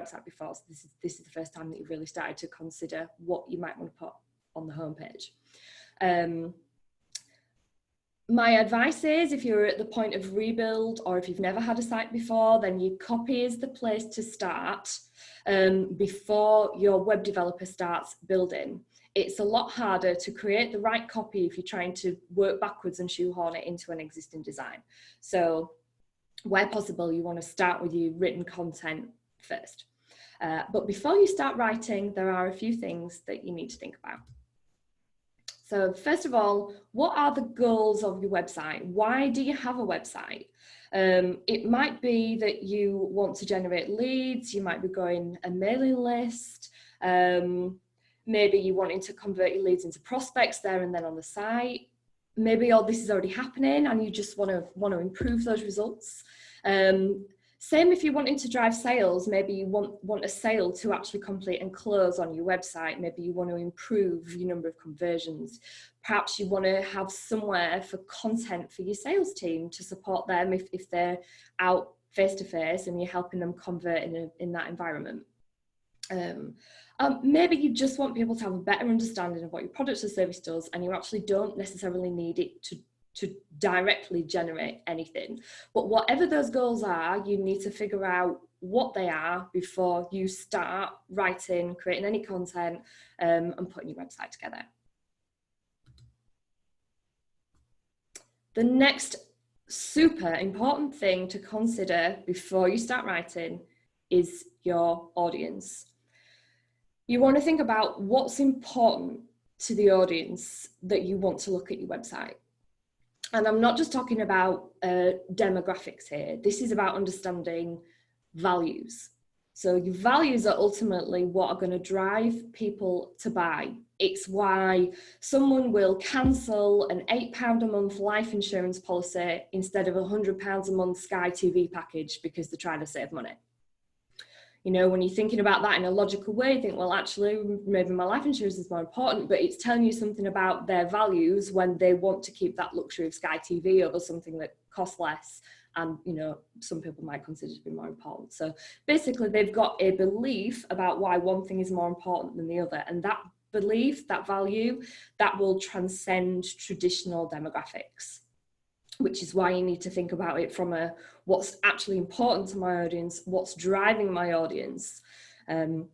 website before, so this is the first time that you've really started to consider what you might want to put on the homepage. My advice is, if you're at the point of rebuild or if you've never had a site before, then your copy is the place to start before your web developer starts building. It's a lot harder to create the right copy if you're trying to work backwards and shoehorn it into an existing design. So where possible, you want to start with your written content first. But before you start writing, there are a few things that you need to think about. So first of all, what are the goals of your website? Why do you have a website? It might be that you want to generate leads, you might be growing a mailing list, maybe you're wanting to convert your leads into prospects there and then on the site. Maybe all this is already happening and you just want to improve those results. Same if you're wanting to drive sales, maybe you want a sale to actually complete and close on your website. Maybe you want to improve your number of conversions. Perhaps you want to have somewhere for content for your sales team to support them if they're out face-to-face and you're helping them convert in that environment. Maybe you just want people to have a better understanding of what your product or service does, and you actually don't necessarily need it to directly generate anything. But whatever those goals are, you need to figure out what they are before you start writing, creating any content, and putting your website together. The next super important thing to consider before you start writing is your audience. You want to think about what's important to the audience that you want to look at your website. And I'm not just talking about demographics here. This is about understanding values. So your values are ultimately what are going to drive people to buy. It's why someone will cancel an £8 a month life insurance policy instead of a £100 a month Sky TV package because they're trying to save money. You know, when you're thinking about that in a logical way, you think, well, actually, maybe my life insurance is more important, but it's telling you something about their values when they want to keep that luxury of Sky TV over something that costs less and, you know, some people might consider to be more important. So basically, they've got a belief about why one thing is more important than the other. And that belief, that value, that will transcend traditional demographics, which is why you need to think about it from a what's actually important to my audience, what's driving my audience, and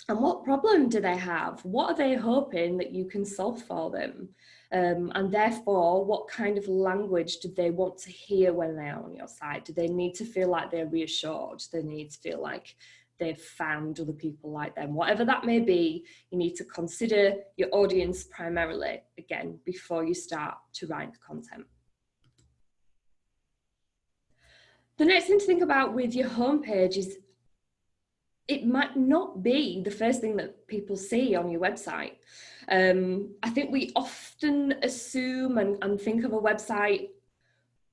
what problem do they have? What are they hoping that you can solve for them? And therefore, what kind of language do they want to hear when they're on your site? Do they need to feel like they're reassured? Do they need to feel like they've found other people like them? Whatever that may be, you need to consider your audience primarily, again, before you start to write the content. The next thing to think about with your homepage is it might not be the first thing that people see on your website. I think we often assume and think of a website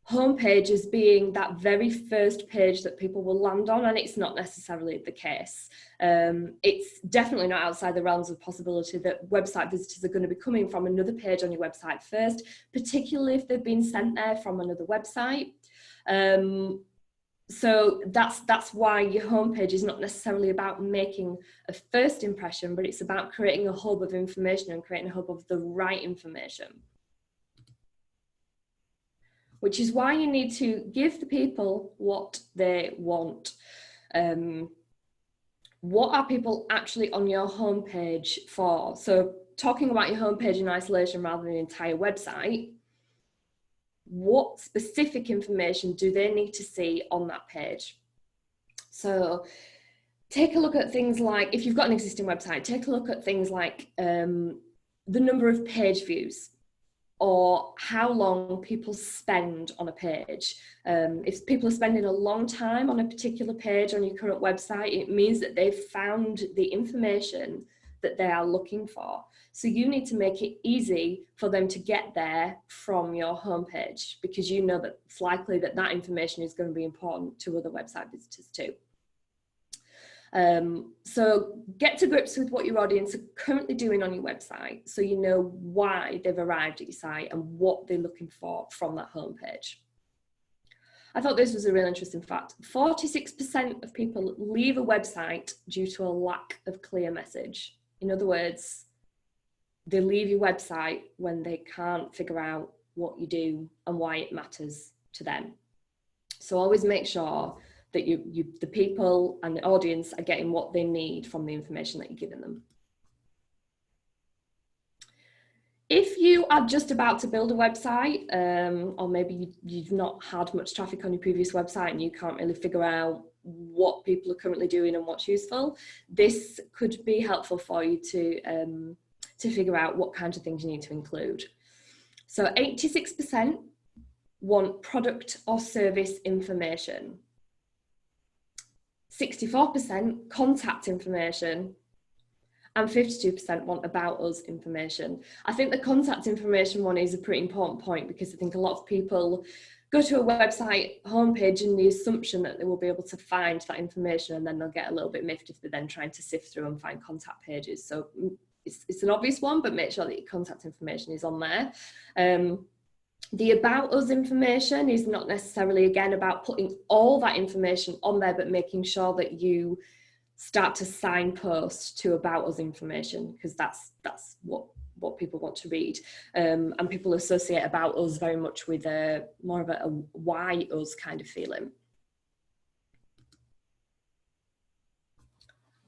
homepage as being that very first page that people will land on, and it's not necessarily the case. It's definitely not outside the realms of possibility that website visitors are going to be coming from another page on your website first, particularly if they've been sent there from another website. So that's why your homepage is not necessarily about making a first impression, but it's about creating a hub of information and creating a hub of the right information. Which is why you need to give the people what they want. What are people actually on your homepage for? So talking about your homepage in isolation rather than the entire website, what specific information do they need to see on that page? So take a look at things like, if you've got an existing website, take a look at things like the number of page views or how long people spend on a page. If people are spending a long time on a particular page on your current website, it means that they've found the information that they are looking for. So you need to make it easy for them to get there from your homepage, because you know that it's likely that that information is going to be important to other website visitors too. So get to grips with what your audience are currently doing on your website, so you know why they've arrived at your site and what they're looking for from that homepage. I thought this was a really interesting fact. 46% of people leave a website due to a lack of clear message. In other words, they leave your website when they can't figure out what you do and why it matters to them. So always make sure that the people and the audience are getting what they need from the information that you're giving them. If you are just about to build a website, or maybe you've not had much traffic on your previous website and you can't really figure out what people are currently doing and what's useful, this could be helpful for you to figure out what kinds of things you need to include. So 86% want product or service information. 64% contact information, and 52% want about us information. I think the contact information one is a pretty important point, because I think a lot of people go to a website homepage in the assumption that they will be able to find that information, and then they'll get a little bit miffed if they're then trying to sift through and find contact pages. So it's an obvious one, but make sure that your contact information is on there. The about us information is not necessarily, again, about putting all that information on there, but making sure that you start to signpost to about us information, because that's what people want to read. And people associate about us very much with more of a why us kind of feeling.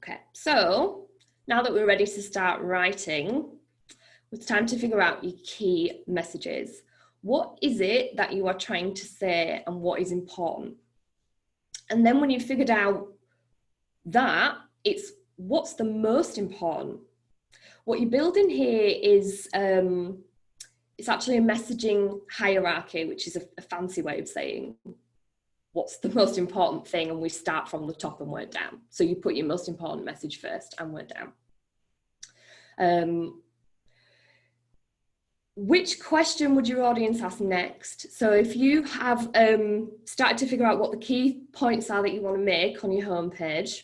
Okay, so now that we're ready to start writing, it's time to figure out your key messages. What is it that you are trying to say and what is important? And then when you've figured out that, it's what's the most important. What you're building here is it's actually a messaging hierarchy, which is a fancy way of saying what's the most important thing, and we start from the top and work down. So you put your most important message first and work down. Which question would your audience ask next? So if you have started to figure out what the key points are that you want to make on your homepage,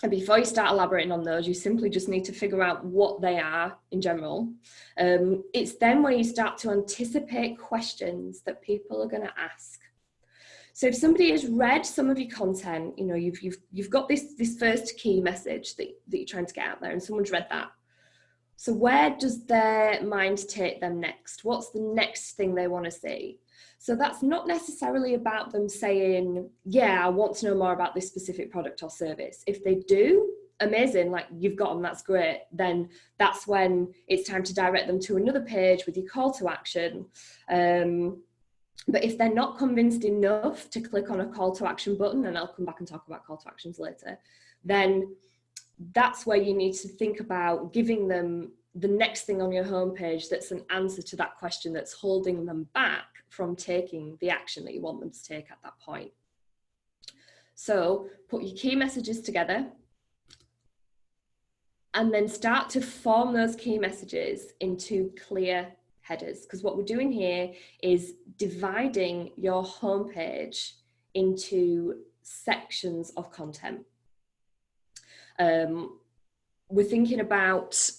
and before you start elaborating on those, you simply just need to figure out what they are in general. It's then when you start to anticipate questions that people are going to ask. So if somebody has read some of your content, you know, you've got this first key message that you're trying to get out there, and someone's read that. So where does their mind take them next? What's the next thing they want to see? So that's not necessarily about them saying, yeah, I want to know more about this specific product or service. If they do, amazing, like you've got them, that's great. Then that's when it's time to direct them to another page with your call to action. But if they're not convinced enough to click on a call to action button, and I'll come back and talk about call to actions later, then that's where you need to think about giving them the next thing on your homepage that's an answer to that question, that's holding them back from taking the action that you want them to take at that point. So put your key messages together and then start to form those key messages into clear headers, because what we're doing here is dividing your homepage into sections of content. We're thinking about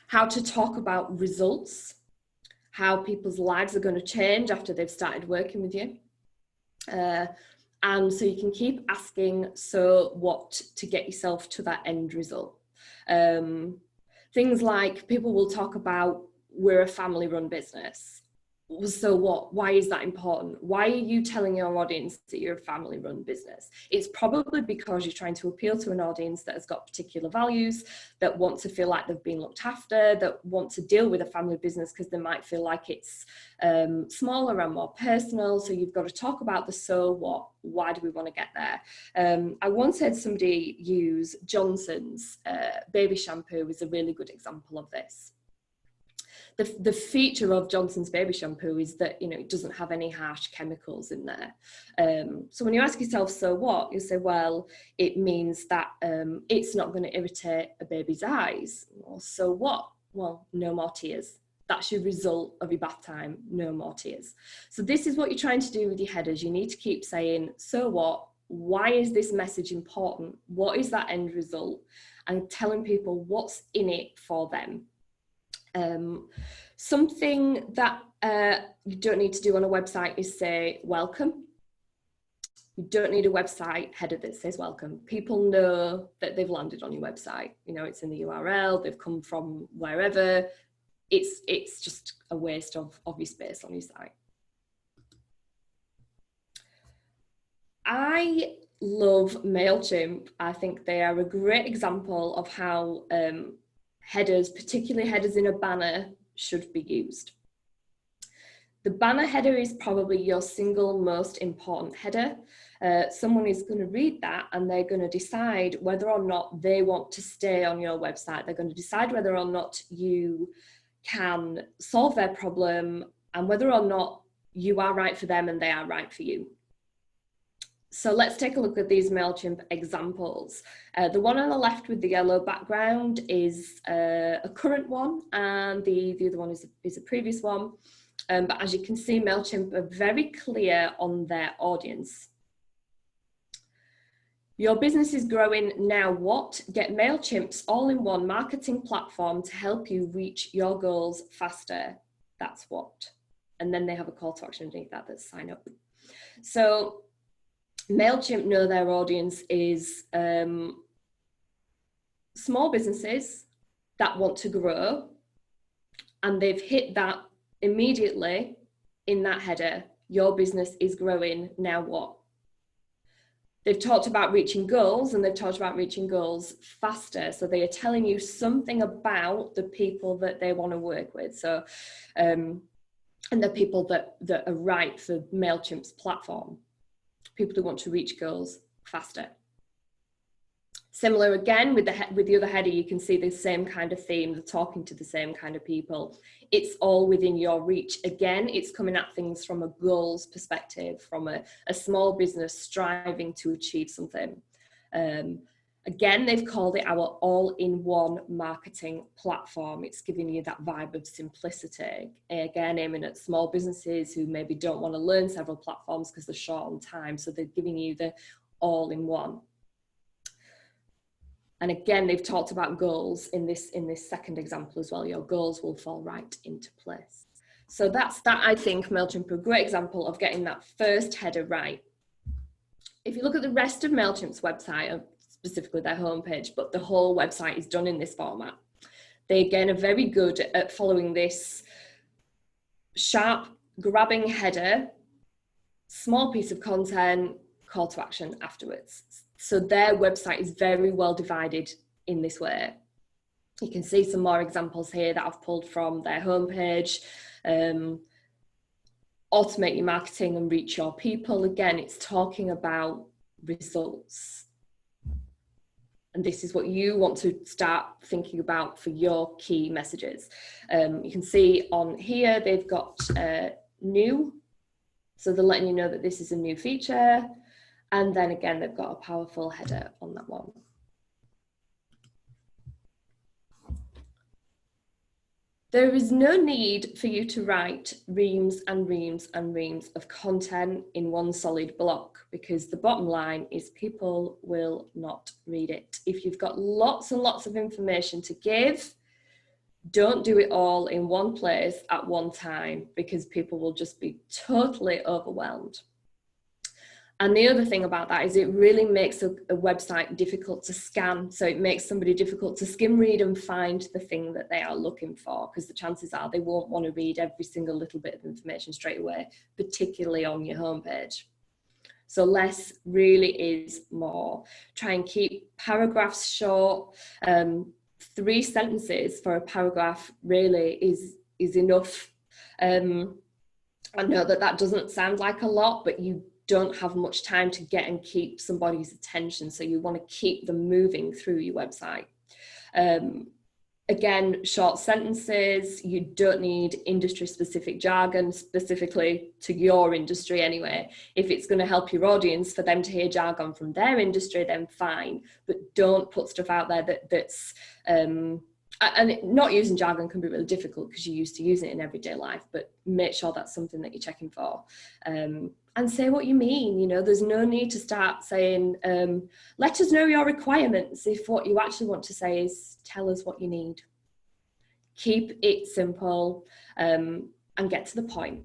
how to talk about results, how people's lives are going to change after they've started working with you. And so you can keep asking, so what, to get yourself to that end result. Things like people will talk about, we're a family run business. So what? Why is that important? Why are you telling your audience that you're a family run business? It's probably because you're trying to appeal to an audience that has got particular values, that want to feel like they've been looked after, that want to deal with a family business because they might feel like it's smaller and more personal. So you've got to talk about the so what. Why do we want to get there? I once heard somebody use Johnson's baby shampoo as a really good example of this. The feature of Johnson's baby shampoo is that, you know, it doesn't have any harsh chemicals in there. So when you ask yourself, so what? You say, well, it means that it's not going to irritate a baby's eyes. Well, so what? Well, no more tears. That's your result of your bath time, no more tears. So this is what you're trying to do with your headers. You need to keep saying, so what? Why is this message important? What is that end result? And telling people what's in it for them. Something that you don't need to do on a website is say welcome. You don't need a website header that says welcome. People know that they've landed on your website. You know, it's in the URL, they've come from wherever. It's just a waste of your space on your site. I love MailChimp. I think they are a great example of how headers, particularly headers in a banner, should be used. The banner header is probably your single most important header. Someone is going to read that and they're going to decide whether or not they want to stay on your website. They're going to decide whether or not you can solve their problem and whether or not you are right for them and they are right for you. So let's take a look at these MailChimp examples. The one on the left with the yellow background is a current one, and the other one is a previous one. But as you can see, MailChimp are very clear on their audience. Your business is growing, now what? Get MailChimp's all-in-one marketing platform to help you reach your goals faster. That's what. And then they have a call to action underneath that, that's sign up. So MailChimp know their audience is small businesses that want to grow, and they've hit that immediately in that header. Your business is growing, now what? They've talked about reaching goals, and they've talked about reaching goals faster. So they are telling you something about the people that they want to work with. So, and the people that are right for MailChimp's platform, people who want to reach goals faster. Similar again with the other header, you can see the same kind of theme, they're talking to the same kind of people. It's all within your reach. Again, it's coming at things from a goals perspective, from a small business striving to achieve something. Again, they've called it our all-in-one marketing platform. It's giving you that vibe of simplicity. Again, aiming at small businesses who maybe don't want to learn several platforms because they're short on time. So they're giving you the all-in-one. And again, they've talked about goals in this second example as well. Your goals will fall right into place. So that's that. I think MailChimp are a great example of getting that first header right. If you look at the rest of MailChimp's website, specifically their homepage, but the whole website is done in this format. They again are very good at following this sharp, grabbing header, small piece of content, call to action afterwards. So their website is very well divided in this way. You can see some more examples here that I've pulled from their homepage. Automate your marketing and reach your people. Again, it's talking about results. And this is what you want to start thinking about for your key messages. You can see on here, they've got new. So they're letting you know that this is a new feature. And then again, they've got a powerful header on that one. There is no need for you to write reams and reams and reams of content in one solid block, because the bottom line is people will not read it. If you've got lots and lots of information to give, don't do it all in one place at one time, because people will just be totally overwhelmed. And the other thing about that is it really makes a website difficult to scan. So it makes somebody difficult to skim read and find the thing that they are looking for, because the chances are they won't want to read every single little bit of information straight away, particularly on your homepage. So less really is more. Try and keep paragraphs short. 3 sentences for a paragraph really is enough. I know that doesn't sound like a lot, but you don't have much time to get and keep somebody's attention. So you want to keep them moving through your website. Again, short sentences. You don't need industry specific jargon specifically to your industry anyway. If it's going to help your audience for them to hear jargon from their industry, then fine. But don't put stuff out there that's and not using jargon can be really difficult because you're used to using it in everyday life, but make sure that's something that you're checking for. And say what you mean. You know, there's no need to start saying, let us know your requirements, if what you actually want to say is tell us what you need. Keep it simple and get to the point.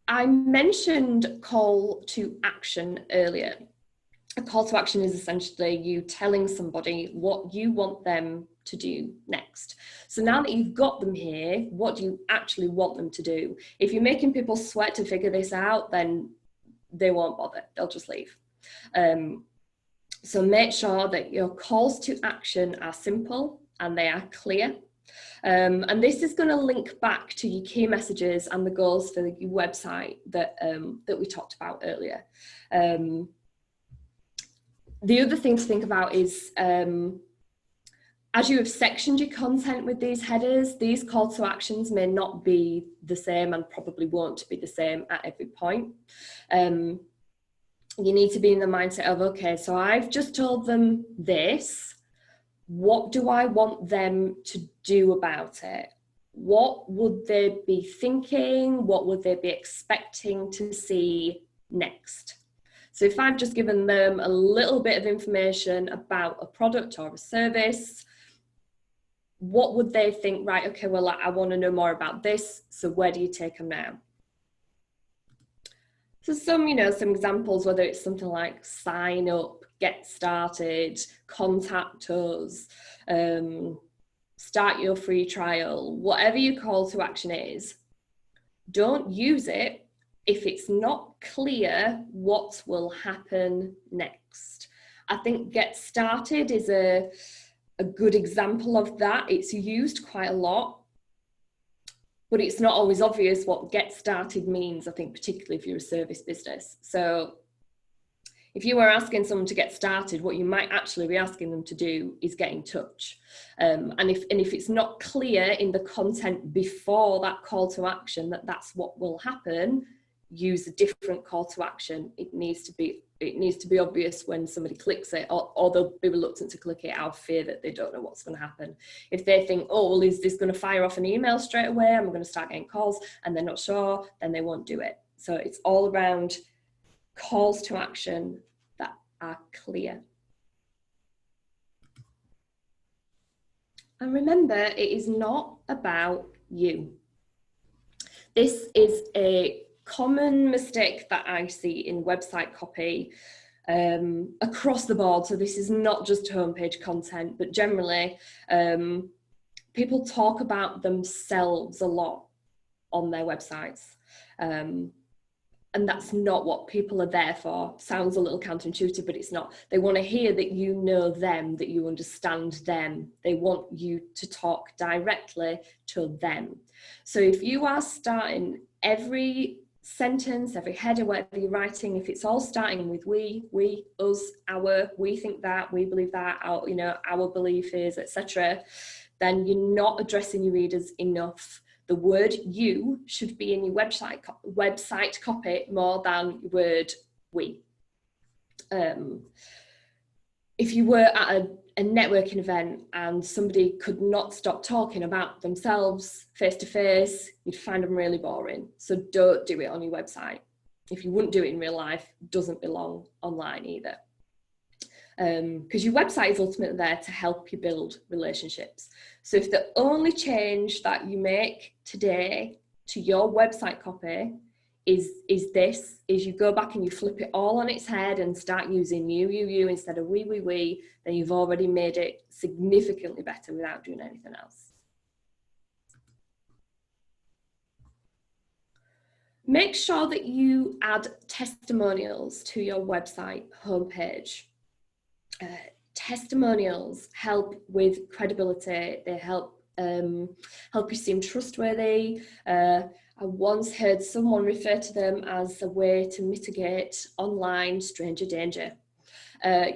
I mentioned call to action earlier. A call to action is essentially you telling somebody what you want them to do next. So now that you've got them here, what do you actually want them to do? If you're making people sweat to figure this out, then they won't bother, they'll just leave. So make sure that your calls to action are simple and they are clear. And this is going to link back to your key messages and the goals for your website that we talked about earlier. The other thing to think about is as you have sectioned your content with these headers, these call to actions may not be the same and probably won't be the same at every point. You need to be in the mindset of, okay, so I've just told them this. What do I want them to do about it? What would they be thinking? What would they be expecting to see next? So if I've just given them a little bit of information about a product or a service, what would they think? Right, okay, well, I want to know more about this. So where do you take them now? So some examples, whether it's something like sign up, get started, contact us, start your free trial, whatever your call to action is, don't use it if it's not clear what will happen next. I think get started is a good example of that. It's used quite a lot, but it's not always obvious what get started means, I think, particularly if you're a service business. So if you were asking someone to get started, what you might actually be asking them to do is get in touch. And if it's not clear in the content before that call to action that that's what will happen, use a different call to action. It needs to be obvious when somebody clicks it, or they'll be reluctant to click it out of fear that they don't know what's going to happen. If they think, oh, well, is this going to fire off an email straight away? I'm going to start getting calls, and they're not sure, then they won't do it. So it's all around calls to action that are clear. And remember, it is not about you. This is a common mistake that I see in website copy across the board. So this is not just homepage content, but generally people talk about themselves a lot on their websites. And that's not what people are there for. Sounds a little counterintuitive, but it's not. They want to hear that you know them, that you understand them. They want you to talk directly to them. So if you are starting every sentence, every header, whatever you're writing, if it's all starting with we, us, our, we think that, we believe that, our belief is, etc., then you're not addressing your readers enough. The word you should be in your website copy more than the word we. If you were at a networking event and somebody could not stop talking about themselves face to face, you'd find them really boring. So don't do it on your website. If you wouldn't do it in real life, it doesn't belong online either. Because your website is ultimately there to help you build relationships. So if the only change that you make today to your website copy is you go back and you flip it all on its head and start using you instead of we, then you've already made it significantly better without doing anything else. Make sure that you add testimonials to your website homepage. Testimonials help with credibility. They help you seem trustworthy. I once heard someone refer to them as a way to mitigate online stranger danger.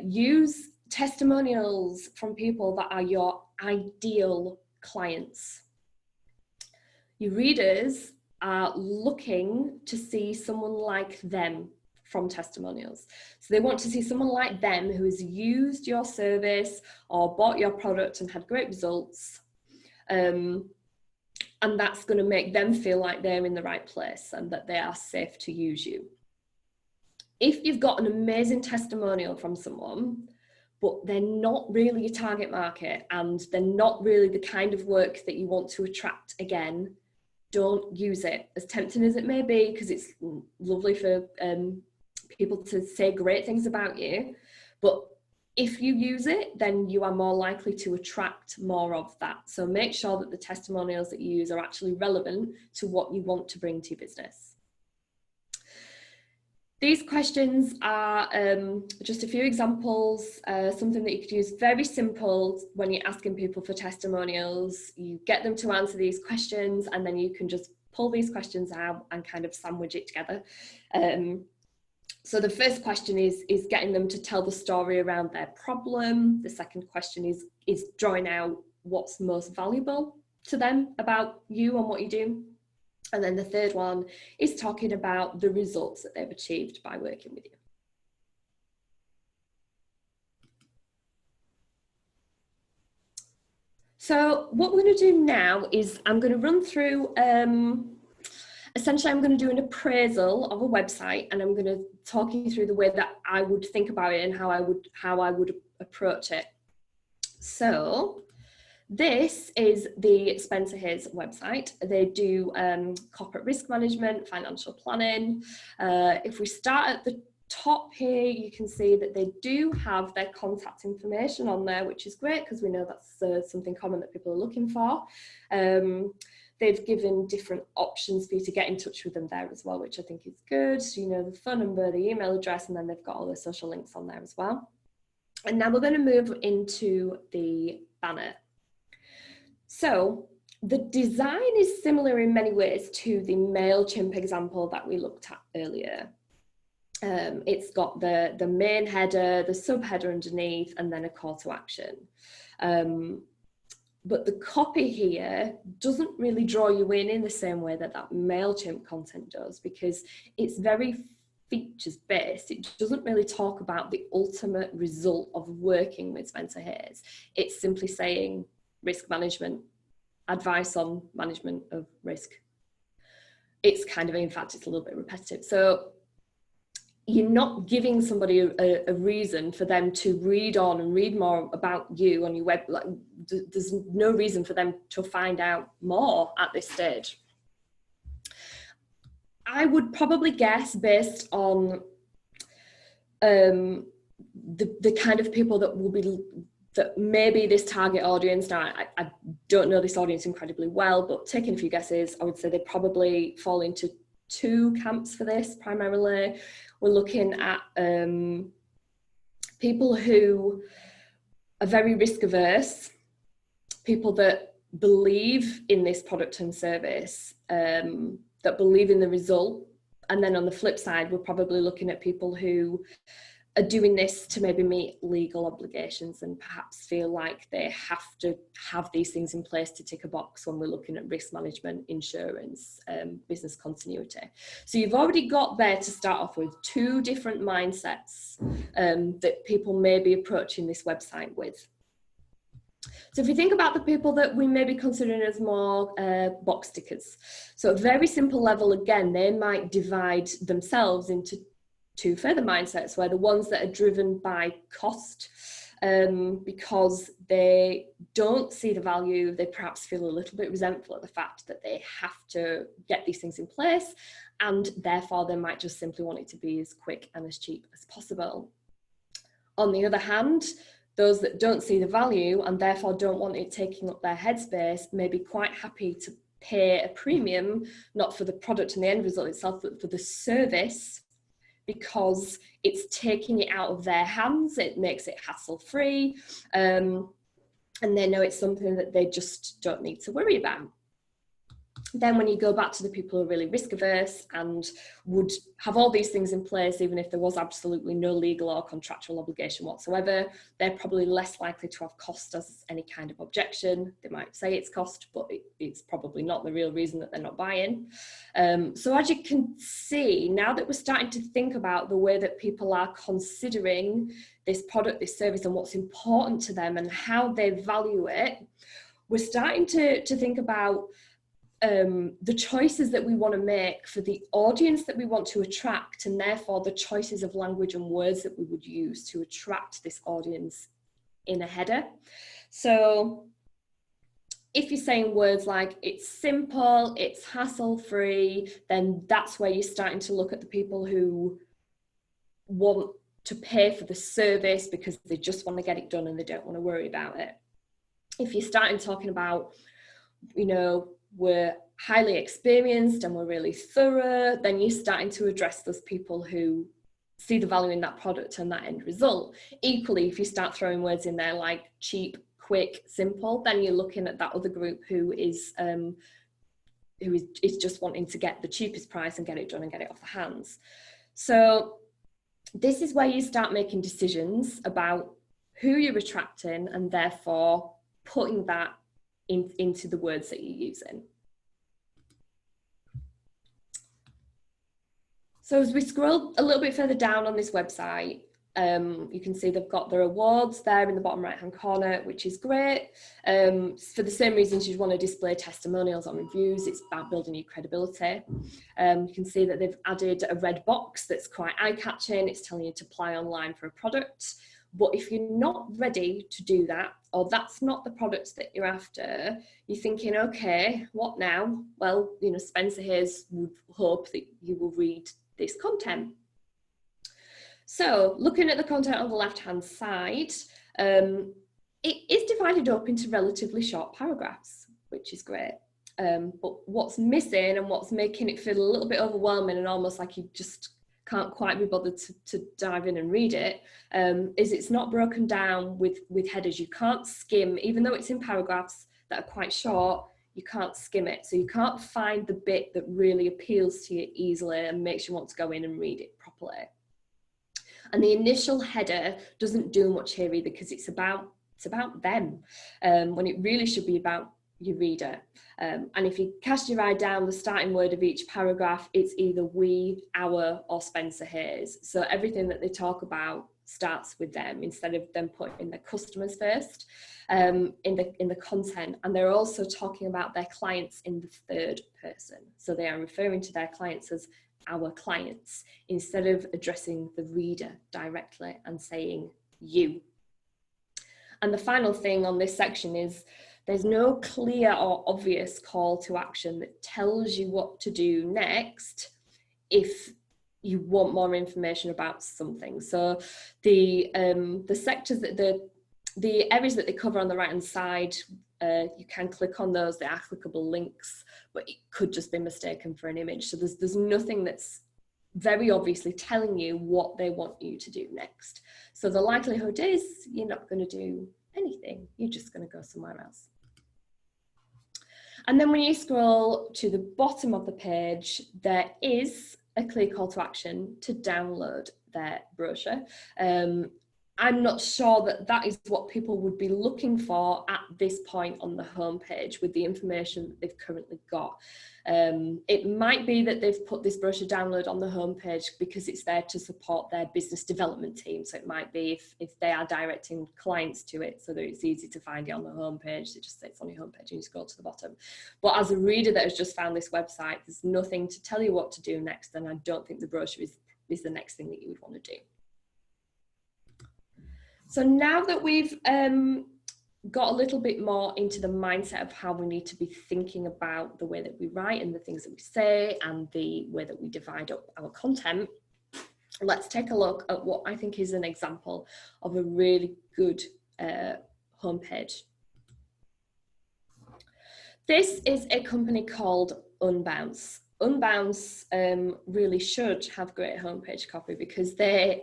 Use testimonials from people that are your ideal clients. Your readers are looking to see someone like them from testimonials. So they want to see someone like them who has used your service or bought your product and had great results. And that's going to make them feel like they're in the right place and that they are safe to use you. If you've got an amazing testimonial from someone, but they're not really your target market and they're not really the kind of work that you want to attract again, don't use it, as tempting as it may be, because it's lovely for people to say great things about you. But if you use it, then you are more likely to attract more of that. So make sure that the testimonials that you use are actually relevant to what you want to bring to your business. These questions are just a few examples, something that you could use, very simple when you're asking people for testimonials. You get them to answer these questions, and then you can just pull these questions out and kind of sandwich it together. So the first question is getting them to tell the story around their problem. The second question is drawing out what's most valuable to them about you and what you do. And then the third one is talking about the results that they've achieved by working with you. So what we're going to do now is I'm going to run through, essentially I'm going to do an appraisal of a website, and I'm going to talk you through the way that I would think about it and how I would approach it. So this is the Spencer Hayes website. They do corporate risk management, financial planning. If we start at the top here, you can see that they do have their contact information on there, which is great because we know that's something common that people are looking for. They've given different options for you to get in touch with them there as well, which I think is good. So, you know, the phone number, the email address, and then they've got all the social links on there as well. And now we're going to move into the banner. So the design is similar in many ways to the MailChimp example that we looked at earlier. It's got the main header, the subheader underneath, and then a call to action. But the copy here doesn't really draw you in the same way that MailChimp content does, because it's very features based. It doesn't really talk about the ultimate result of working with Spencer Hayes. It's simply saying risk management, advice on management of risk. It's kind of, in fact, it's a little bit repetitive. So you're not giving somebody a reason for them to read on and read more about you on your web. Like, there's no reason for them to find out more at this stage. I would probably guess, based on the kind of people that will be, that maybe this target audience, now I don't know this audience incredibly well, but taking a few guesses, I would say they probably fall into two camps for this primarily. We're looking at people who are very risk averse, people that believe in this product and service, that believe in the result. And then on the flip side, we're probably looking at people who are doing this to maybe meet legal obligations and perhaps feel like they have to have these things in place to tick a box when we're looking at risk management, insurance, business continuity. So you've already got there to start off with two different mindsets that people may be approaching this website with. So if you think about the people that we may be considering as more box tickers, so at a very simple level, again, they might divide themselves into two further mindsets, where the ones that are driven by cost, because they don't see the value, they perhaps feel a little bit resentful at the fact that they have to get these things in place, and therefore they might just simply want it to be as quick and as cheap as possible. On the other hand, those that don't see the value and therefore don't want it taking up their headspace may be quite happy to pay a premium, not for the product and the end result itself, but for the service, because it's taking it out of their hands, it makes it hassle-free, and they know it's something that they just don't need to worry about. Then when you go back to the people who are really risk averse and would have all these things in place, even if there was absolutely no legal or contractual obligation whatsoever, they're probably less likely to have cost as any kind of objection. They might say it's cost, but it's probably not the real reason that they're not buying. So as you can see, now that we're starting to think about the way that people are considering this product, this service, and what's important to them and how they value it, we're starting to think about the choices that we want to make for the audience that we want to attract, and therefore the choices of language and words that we would use to attract this audience in a header. So if you're saying words like it's simple, it's hassle-free, then that's where you're starting to look at the people who want to pay for the service because they just want to get it done and they don't want to worry about it. If you're starting talking about, you know, we're highly experienced and we're really thorough, then you're starting to address those people who see the value in that product and that end result. Equally, if you start throwing words in there like cheap, quick, simple, then you're looking at that other group who is just wanting to get the cheapest price and get it done and get it off the hands. So this is where you start making decisions about who you're attracting and therefore putting that into the words that you're using. So as we scroll a little bit further down on this website, you can see they've got their awards there in the bottom right hand corner, which is great. For the same reasons you'd want to display testimonials on reviews, it's about building your credibility. You can see that they've added a red box that's quite eye-catching. It's telling you to apply online for a product. But if you're not ready to do that, or that's not the product that you're after, you're thinking, okay, what now? Well, you know, Spencer Hayes would hope that you will read this content. So looking at the content on the left-hand side, it is divided up into relatively short paragraphs, which is great. But what's missing and what's making it feel a little bit overwhelming and almost like you just can't quite be bothered to dive in and read it, is it's not broken down with headers. You can't skim, even though it's in paragraphs that are quite short, you can't skim it. So you can't find the bit that really appeals to you easily and makes you want to go in and read it properly. And the initial header doesn't do much here either because it's about them, when it really should be about your reader. And if you cast your eye down the starting word of each paragraph, it's either we, our, or Spencer Hayes. So everything that they talk about starts with them instead of them putting their customers first in the content. And they're also talking about their clients in the third person. So they are referring to their clients as our clients instead of addressing the reader directly and saying you. And the final thing on this section is there's no clear or obvious call to action that tells you what to do next if you want more information about something. So the sectors that the areas that they cover on the right hand side, you can click on those, they're clickable links, but it could just be mistaken for an image. So there's nothing that's very obviously telling you what they want you to do next. So the likelihood is you're not going to do anything, you're just going to go somewhere else. And then when you scroll to the bottom of the page, there is a clear call to action to download their brochure. I'm not sure that that is what people would be looking for at this point on the homepage with the information that they've currently got. It might be that they've put this brochure download on the homepage because it's there to support their business development team. So it might be if they are directing clients to it so that it's easy to find it on the homepage, it just sits on your homepage and you scroll to the bottom. But as a reader that has just found this website, there's nothing to tell you what to do next, and I don't think the brochure is the next thing that you would want to do. So now that we've got a little bit more into the mindset of how we need to be thinking about the way that we write and the things that we say and the way that we divide up our content, let's take a look at what I think is an example of a really good homepage. This is a company called Unbounce. Unbounce really should have great homepage copy because they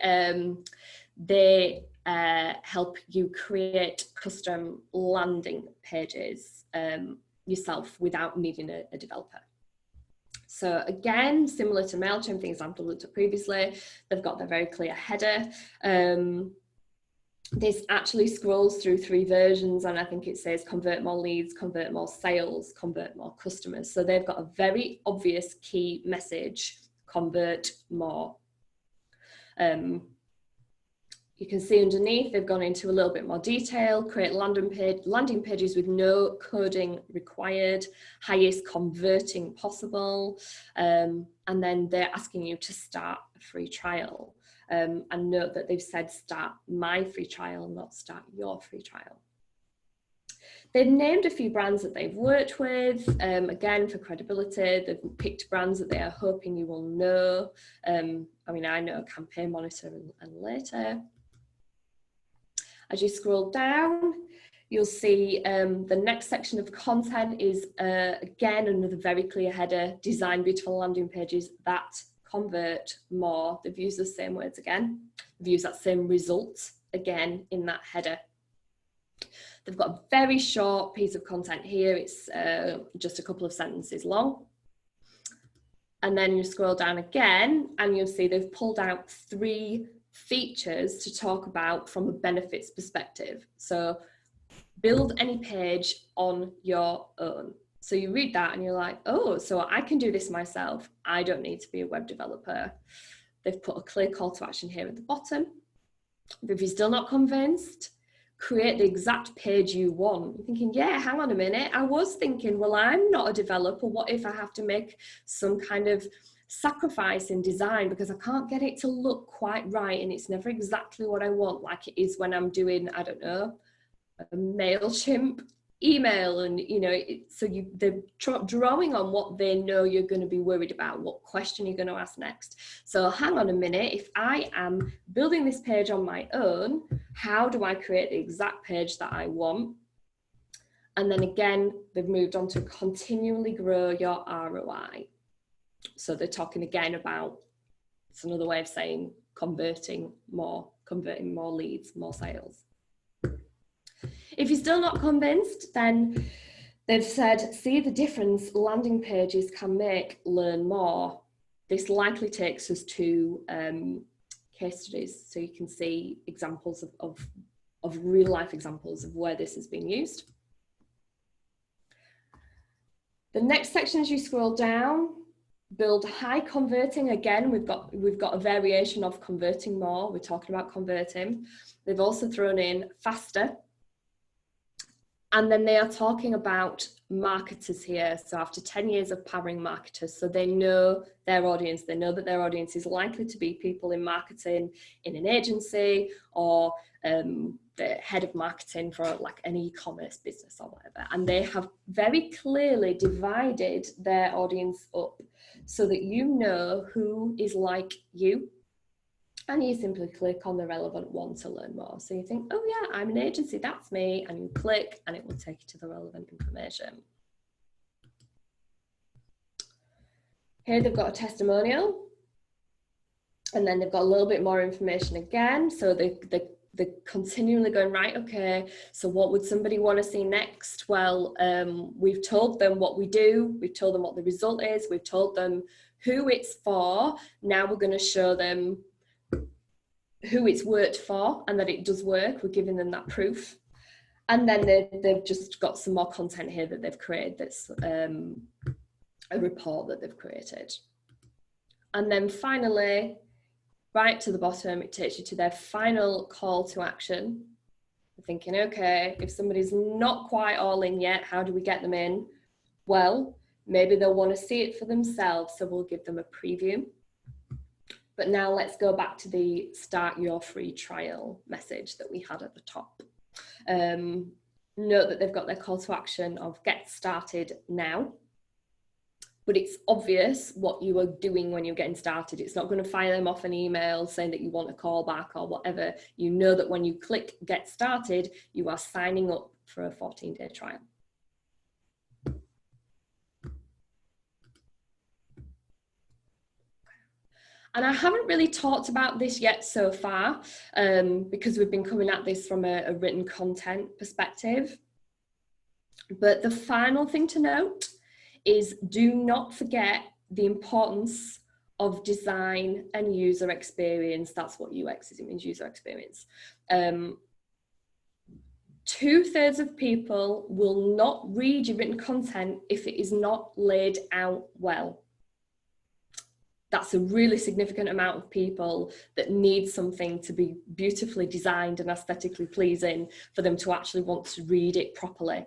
help you create custom landing pages yourself without needing a developer. So again, similar to MailChimp, the example I looked at previously, they've got their very clear header. This actually scrolls through 3 versions, and I think it says convert more leads, convert more sales, convert more customers. So they've got a very obvious key message, convert more. You can see underneath, they've gone into a little bit more detail, create landing pages with no coding required, highest converting possible, and then they're asking you to start a free trial. And note that they've said start my free trial, not start your free trial. They've named a few brands that they've worked with, again, for credibility. They've picked brands that they are hoping you will know. I mean, I know Campaign Monitor and Later. As you scroll down, you'll see the next section of content is, again, another very clear header: design beautiful landing pages that convert more. They've used the same words again. They've used that same result again in that header. They've got a very short piece of content here. It's just a couple of sentences long. And then you scroll down again and you'll see they've pulled out 3 features to talk about from a benefits perspective. So build any page on your own. So you read that and you're like, oh, so I can do this myself. I don't need to be a web developer. They've put a clear call to action here at the bottom. But if you're still not convinced, create the exact page you want. You're thinking, yeah, hang on a minute. I was thinking, well, I'm not a developer. What if I have to make some kind of sacrifice in design because I can't get it to look quite right and it's never exactly what I want, like it is when I'm doing, I don't know, a MailChimp email, and you know, they're drawing on what they know you're going to be worried about, what question you're going to ask next. So hang on a minute, if I am building this page on my own, how do I create the exact page that I want? And then again, they've moved on to continually grow your ROI. So they're talking again about, it's another way of saying converting more leads, more sales. If you're still not convinced, then they've said, see the difference landing pages can make, learn more. This likely takes us to case studies, so you can see examples of real life examples of where this has been used. The next section, as you scroll down, build high converting. Again, we've got a variation of converting more. We're talking about converting. They've also thrown in faster. And then they are talking about marketers here. So after 10 years of powering marketers, so they know their audience, they know that their audience is likely to be people in marketing in an agency, or the head of marketing for like an e-commerce business or whatever. And they have very clearly divided their audience up so that you know who is like you. And you simply click on the relevant one to learn more. So you think, oh yeah, I'm an agency, that's me. And you click and it will take you to the relevant information. Here they've got a testimonial. And then they've got a little bit more information again. So they're continually going, right, okay, so what would somebody want to see next? Well, we've told them what we do. We've told them what the result is. We've told them who it's for. Now we're going to show them who it's worked for and that it does work. We're giving them that proof. And then they've just got some more content here that they've created. That's a report that they've created. And then finally, right to the bottom, it takes you to their final call to action. You're thinking, okay, if somebody's not quite all in yet, how do we get them in? Well, maybe they'll want to see it for themselves, so we'll give them a preview. But now let's go back to the start your free trial message that we had at the top. Note that they've got their call to action of get started now, but it's obvious what you are doing when you're getting started. It's not going to fire them off an email saying that you want a call back or whatever. You know that when you click get started, you are signing up for a 14-day trial. And I haven't really talked about this yet so far because we've been coming at this from a written content perspective. But the final thing to note is do not forget the importance of design and user experience. That's what UX is, it means user experience. 2/3 of people will not read your written content if it is not laid out well. That's a really significant amount of people that need something to be beautifully designed and aesthetically pleasing for them to actually want to read it properly.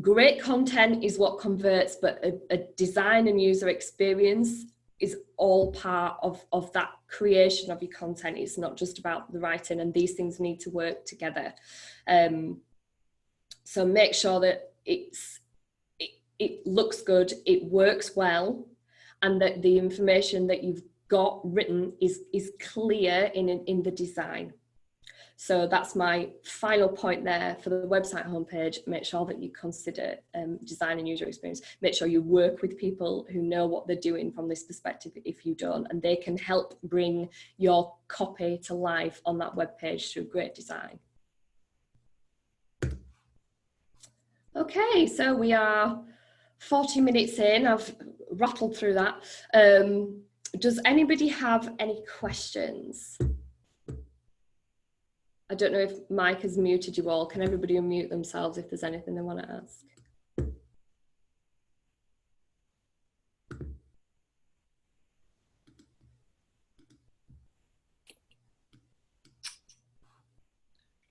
Great content is what converts, but a design and user experience is all part of that creation of your content. It's not just about the writing, and these things need to work together. So make sure that it looks good, it works well, and that the information that you've got written is clear in the design. So that's my final point there for the website homepage. Make sure that you consider design and user experience. Make sure you work with people who know what they're doing from this perspective if you don't, and they can help bring your copy to life on that webpage through great design. Okay, so we are 40 minutes in. I've rattled through that. Does anybody have any questions? I don't know if Mike has muted you all. Can everybody unmute themselves if there's anything they want to ask?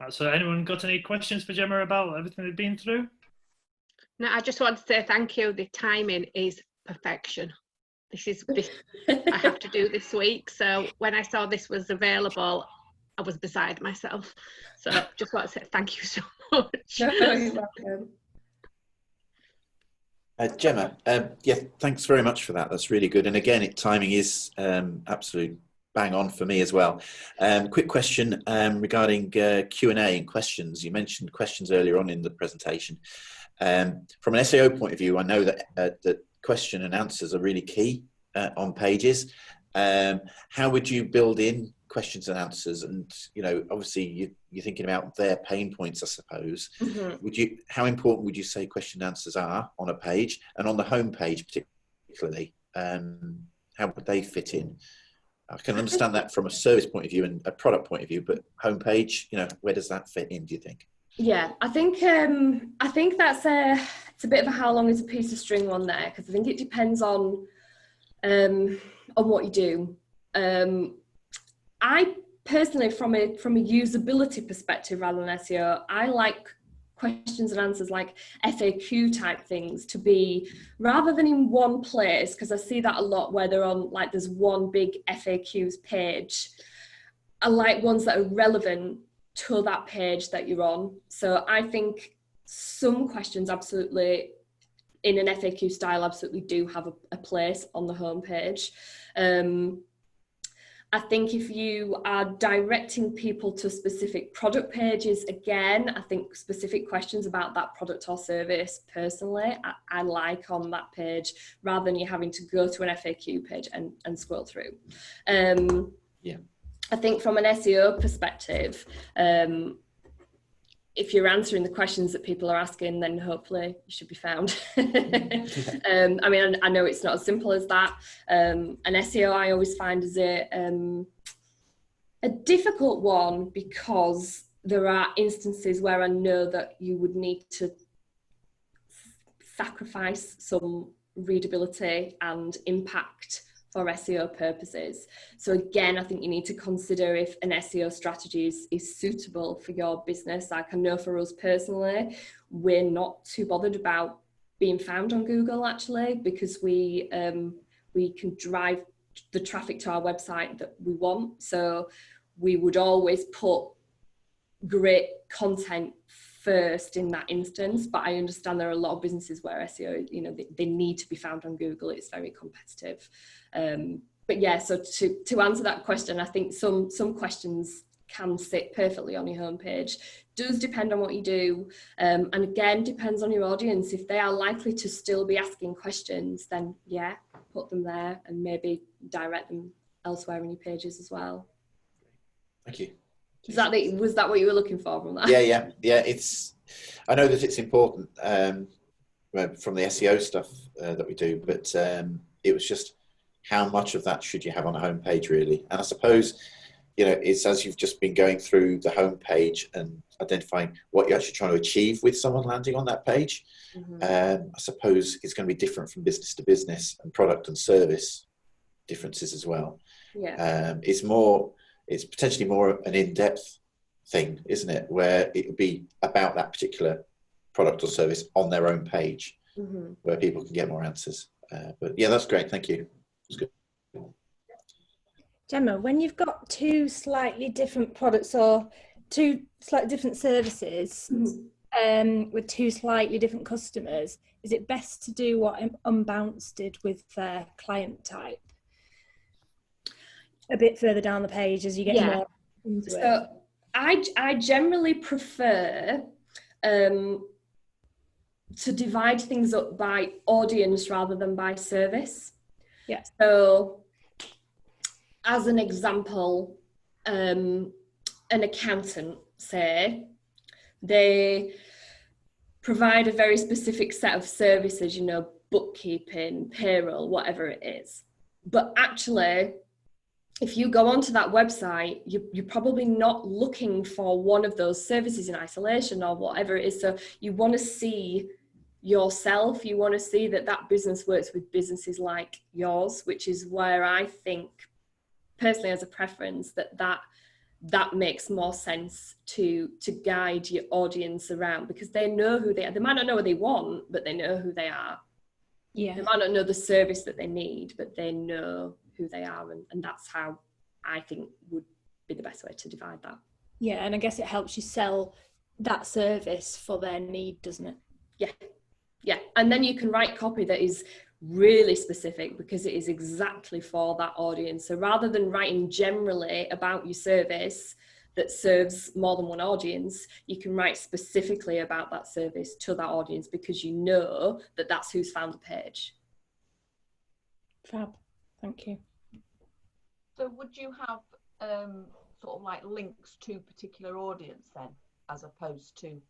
So anyone got any questions for Gemma about everything they've been through? No, I just want to say thank you. The timing is perfection. This I have to do this week. So when I saw this was available, I was beside myself. So just want to say thank you so much. No, you're welcome. Gemma, yeah, thanks very much for that. That's really good. And again, timing is absolute bang on for me as well. Quick question regarding Q&A and questions. You mentioned questions earlier on in the presentation. From an SEO point of view, I know that that question and answers are really key on pages. How would you build in questions and answers? And obviously you're thinking about their pain points, I suppose. Mm-hmm. How important would you say question and answers are on a page, and on the home page particularly? How would they fit in? I can understand that from a service point of view and a product point of view, but homepage, where does that fit in, do you think? Yeah, I think that's it's a bit of a how long is a piece of string one there, because I think it depends on what you do. I personally, from a usability perspective rather than SEO, I like questions and answers like FAQ type things to be rather than in one place, because I see that a lot where they're on, like, there's one big FAQs page. I like ones that are relevant to that page that you're on. So I think some questions absolutely in an FAQ style absolutely do have a place on the homepage. I think if you are directing people to specific product pages, again, I think specific questions about that product or service, personally, I like on that page, rather than you having to go to an FAQ page and scroll through. Yeah. I think from an SEO perspective, if you're answering the questions that people are asking, then hopefully you should be found. I mean, I know it's not as simple as that. An SEO I always find is a difficult one, because there are instances where I know that you would need to sacrifice some readability and impact for SEO purposes. So again, I think you need to consider if an SEO strategy is suitable for your business. Like, I know for us personally, we're not too bothered about being found on Google, actually, because we can drive the traffic to our website that we want. So we would always put great content first in that instance, but I understand there are a lot of businesses where SEO, they need to be found on Google. It's very competitive. But yeah, so to answer that question, I think some questions can sit perfectly on your homepage. Does depend on what you do, and again, depends on your audience. If they are likely to still be asking questions, then yeah, put them there and maybe direct them elsewhere in your pages as well. Thank you. Was that what you were looking for from that? Yeah. I know that it's important from the SEO stuff that we do, but it was just how much of that should you have on a homepage, really? And I suppose, it's as you've just been going through the homepage and identifying what you're actually trying to achieve with someone landing on that page. Mm-hmm. I suppose it's going to be different from business to business, and product and service differences as well. Yeah. It's potentially more an in-depth thing, isn't it? Where it would be about that particular product or service on their own page, mm-hmm. where people can get more answers. But yeah, that's great. Thank you. That's good. Gemma, when you've got two slightly different products or two slightly different services, with two slightly different customers, is it best to do what Unbounce did with their client type? A bit further down the page as you get more into it. So I generally prefer to divide things up by audience rather than by service. Yeah. So as an example, an accountant, say, they provide a very specific set of services, you know, bookkeeping, payroll, whatever it is. But actually, if you go onto that website, you're probably not looking for one of those services in isolation or whatever it is. So you want to see yourself, you want to see that that business works with businesses like yours, which is where I think, personally as a preference, that makes more sense to guide your audience around, because they know who they are. They might not know what they want, but they know who they are. Yeah. They might not know the service that they need, but they know who they are, and that's how I think would be the best way to divide that. Yeah, and I guess it helps you sell that service for their need, doesn't it? Yeah, and then you can write copy that is really specific because it is exactly for that audience. So rather than writing generally about your service that serves more than one audience, you can write specifically about that service to that audience because you know that that's who's found the page. Fab, thank you. So would you have sort of like links to particular audience then, as opposed to,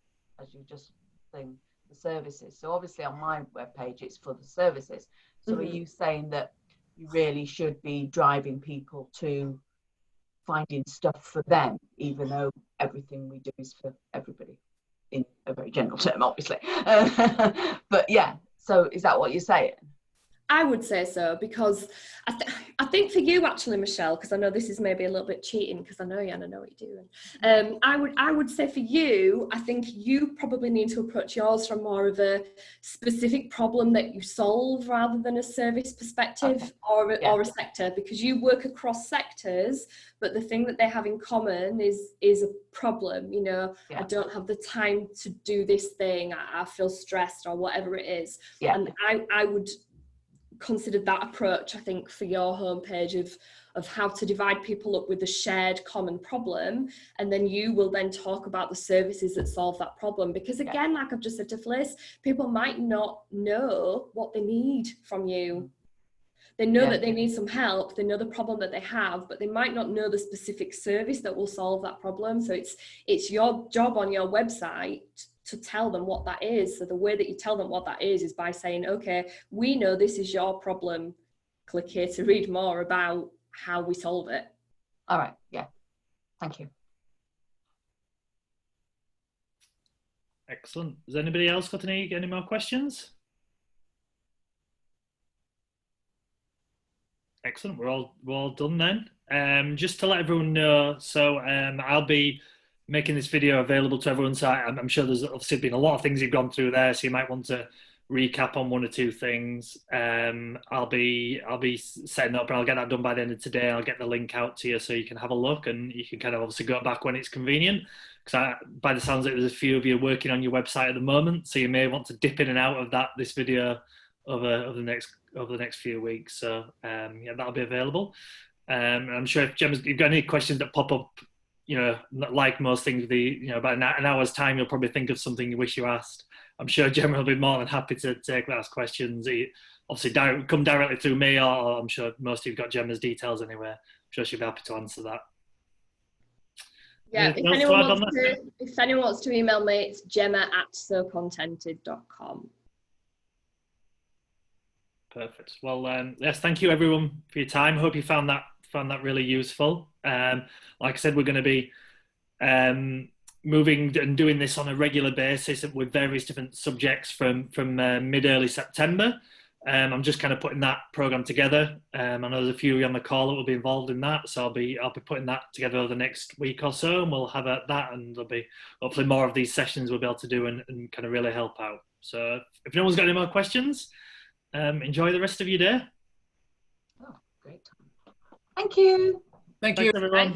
as you just saying, the services? So obviously on my webpage it's for the services. So are you saying that you really should be driving people to finding stuff for them, even though everything we do is for everybody, in a very general term, obviously? But yeah, so is that what you're saying? I would say so, because I think for you actually, Michelle, because I know this is maybe a little bit cheating because I know you and I know what you're doing. I would say for you, I think you probably need to approach yours from more of a specific problem that you solve rather than a service perspective or a sector, because you work across sectors, but the thing that they have in common is a problem. You know, I don't have the time to do this thing. I feel stressed or whatever it is. And I would consider that approach, I think, for your homepage of how to divide people up with a shared common problem, and then you will then talk about the services that solve that problem, because again, like I've just said to Fliss, people might not know what they need from you. They know that they need some help, they know the problem that they have, but they might not know the specific service that will solve that problem. So it's your job on your website to tell them what that is. So the way that you tell them what that is by saying, okay, we know this is your problem. Click here to read more about how we solve it. All right, yeah, thank you. Excellent. Has anybody else got any more questions? Excellent. We're all done then. Just to let everyone know, so I'll be making this video available to everyone. So I'm sure there's obviously been a lot of things you've gone through there, so you might want to recap on one or two things. I'll be setting up, and I'll get that done by the end of today. I'll get the link out to you so you can have a look, and you can kind of obviously go back when it's convenient. Because by the sounds of it, there's a few of you working on your website at the moment, so you may want to dip in and out of this video over the next few weeks. So yeah, that'll be available. I'm sure if Gemma's, you've got any questions that pop up, you know, like most things, about an hour's time, you'll probably think of something you wish you asked. I'm sure Gemma will be more than happy to take those questions. Obviously, come directly through me, or I'm sure most of you've got Gemma's details anyway. I'm sure she'll be happy to answer that. Yeah, if anyone wants to email me, it's gemma@socontented.com. Perfect. Well, yes, thank you everyone for your time. Hope you found that really useful. Like I said, we're going to be moving and doing this on a regular basis with various different subjects from mid-early September. I'm just kind of putting that program together. I know there's a few of you on the call that will be involved in that, so I'll be putting that together over the next week or so, and we'll have that, and there'll be hopefully more of these sessions we'll be able to do and kind of really help out. So if no one's got any more questions, enjoy the rest of your day. Oh, great. Thank you. Thanks, everyone.